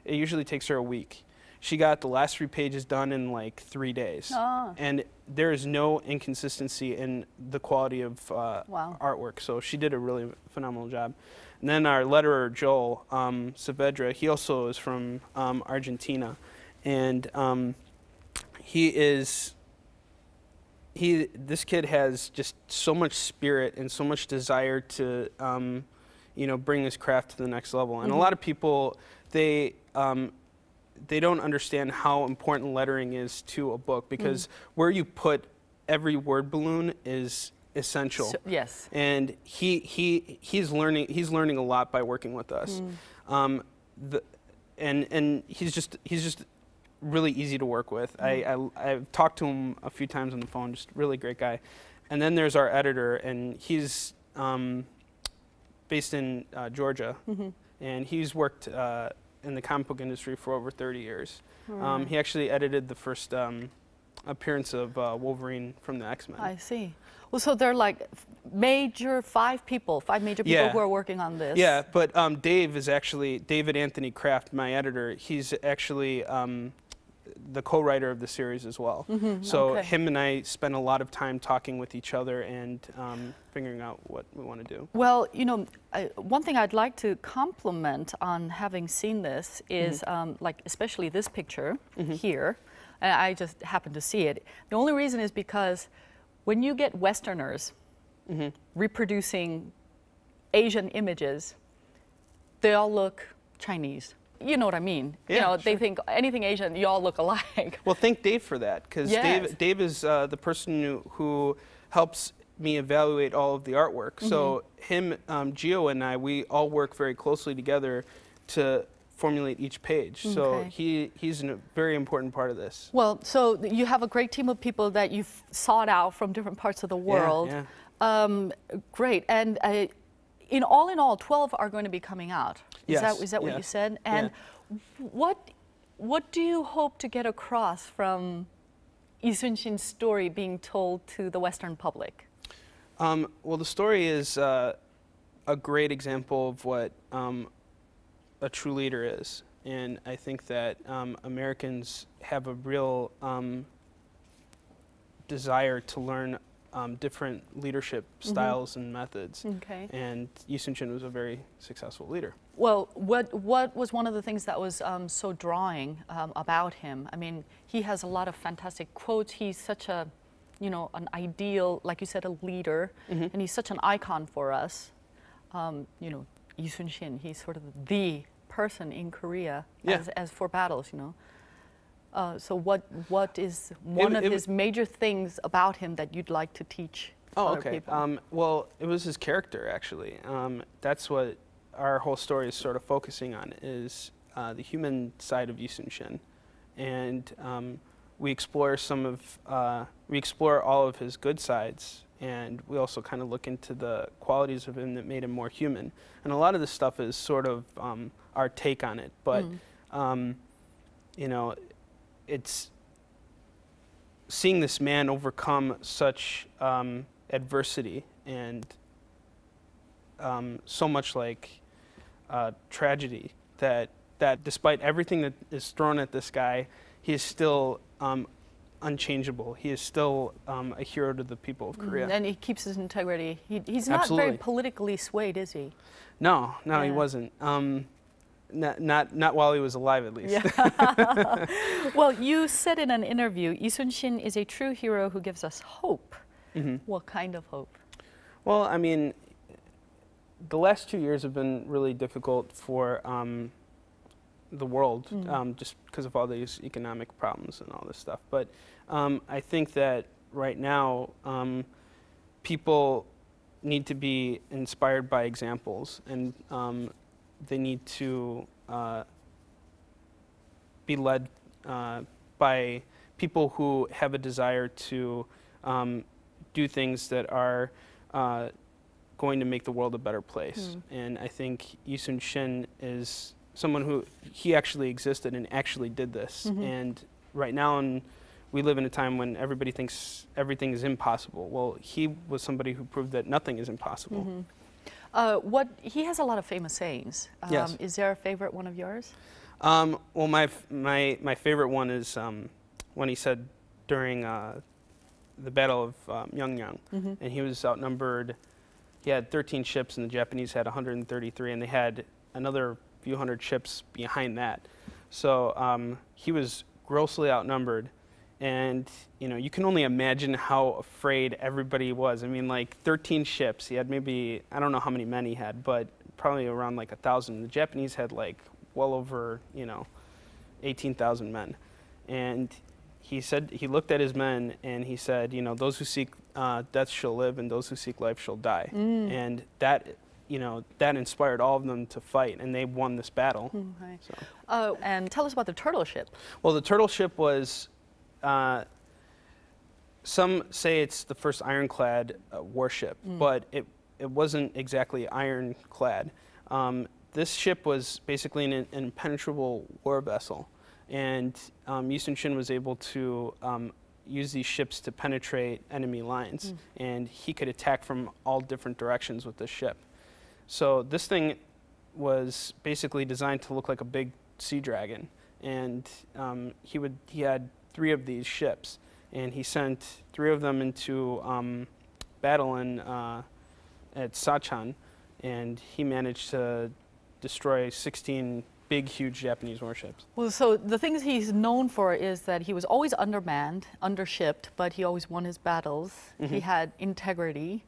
it usually takes her a week. She got the last 3 pages done in like 3 days. Oh. And there is no inconsistency in the quality of artwork. So she did a really phenomenal job. And then our letterer, Joel Saavedra, he also is from Argentina. And this kid has just so much spirit and so much desire to, bring his craft to the next level. And a lot of people, they don't understand how important lettering is to a book, because where you put every word balloon is essential. So, yes. And he's learning a lot by working with us. And he's just really easy to work with. I've talked to him a few times on the phone, just really great guy. And then there's our editor, and he's based in Georgia, and he's worked in the comic book industry for over 30 years. Right. He actually edited the first appearance of Wolverine from the X-Men. I see. Well, so they're like five major people who are working on this. Yeah, but Dave is actually, David Anthony Kraft, my editor, he's actually the co-writer of the series as well. So him and I spend a lot of time talking with each other and figuring out what we want to do. Well, one thing I'd like to compliment on having seen this is like especially this picture here. And I just happened to see it. The only reason is because when you get Westerners reproducing Asian images, they all look Chinese. You know what I mean? Yeah, they think anything Asian, you all look alike. Well, thank Dave for that, because Dave is the person who helps me evaluate all of the artwork. So him, Gio, and I, we all work very closely together to formulate each page. So he's a very important part of this. Well, so you have a great team of people that you've sought out from different parts of the world. Great. And in all, 12 are going to be coming out. Is that what you said? And what do you hope to get across from Soonchunyang's story being told to the Western public? Well, the story is a great example of what a true leader is. And I think that Americans have a real desire to learn different leadership styles and methods. And Soonchunyang was a very successful leader. Well, what was one of the things that was so drawing about him? I mean, he has a lot of fantastic quotes. He's such a, an ideal, like you said, a leader, and he's such an icon for us. Soonchunyang, he's sort of the person in Korea as for battles, So what is one of his major things about him that you'd like to teach other people? Well, it was his character, actually. That's what our whole story is sort of focusing on, is the human side of Soonchunyang. And we explore all of his good sides, and we also kind of look into the qualities of him that made him more human. And a lot of this stuff is sort of our take on it, but it's seeing this man overcome such adversity and so much like tragedy that despite everything that is thrown at this guy, he is still unchangeable. He is still a hero to the people of Korea. And he keeps his integrity. He's not very politically swayed, is he? No, he wasn't. Not while he was alive, at least. Well, you said in an interview, Soonchunyang is a true hero who gives us hope. What kind of hope? Well, I mean, the last 2 years have been really difficult for the world, just because of all these economic problems and all this stuff. But I think that right now, people need to be inspired by examples, and they need to be led by people who have a desire to do things that are going to make the world a better place. And I think Soonchunyang is someone who, he actually existed and actually did this. And right now, we live in a time when everybody thinks everything is impossible. Well, he was somebody who proved that nothing is impossible. He has a lot of famous sayings. Is there a favorite one of yours? Well, my favorite one is when he said during the Battle of Myeongnang, and he was outnumbered. He had 13 ships, and the Japanese had 133, and they had another few hundred ships behind that. So he was grossly outnumbered, and you can only imagine how afraid everybody was. I mean, like 13 ships. He had maybe, I don't know how many men he had, but probably around like 1,000. The Japanese had like well over 18,000 men, and he said, he looked at his men and he said, those who seek death shall live, and those who seek life shall die. And that that inspired all of them to fight, and they won this battle. Okay. So. And tell us about the turtle ship. Well, the turtle ship was, some say it's the first ironclad warship, but it wasn't exactly ironclad. This ship was basically an impenetrable war vessel, and Yi Sun-shin was able to use these ships to penetrate enemy lines, and he could attack from all different directions with this ship. So this thing was basically designed to look like a big sea dragon, and he had 3 of these ships, and he sent 3 of them into battle at Sachan, and he managed to destroy 16 big, huge Japanese warships. Well, so the things he's known for is that he was always undermanned, undershipped, but he always won his battles. He had integrity.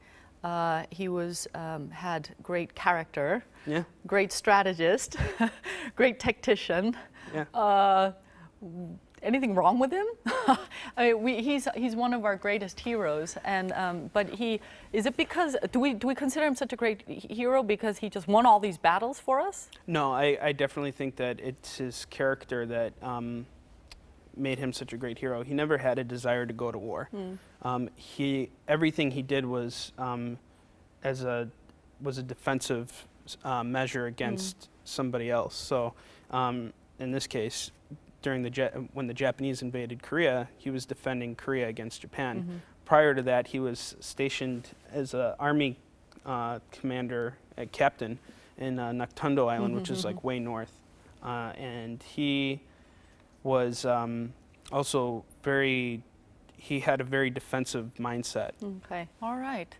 He was had great character, great strategist, great tactician. Anything wrong with him? I mean, he's one of our greatest heroes, and but is it because do we consider him such a great hero because he just won all these battles for us? No, I definitely think that it's his character that made him such a great hero. He never had a desire to go to war. Everything he did was a defensive measure against somebody else. So in this case, when the Japanese invaded Korea, he was defending Korea against Japan. Prior to that, he was stationed as an army commander, captain in Naktondo Island, which is like way north. And he was also he had a very defensive mindset. Okay, all right.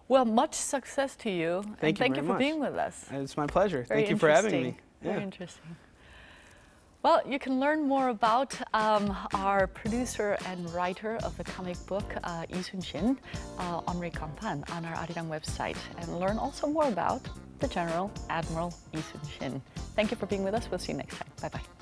Well, much success to you. Thank you for being with us. It's my pleasure. Thank you for having me. Very interesting. Well, you can learn more about our producer and writer of the comic book, Yi Sun-shin, Onrie Kompan, on our Arirang website, and learn also more about the General Admiral Yi Sun-shin. Thank you for being with us. We'll see you next time. Bye-bye.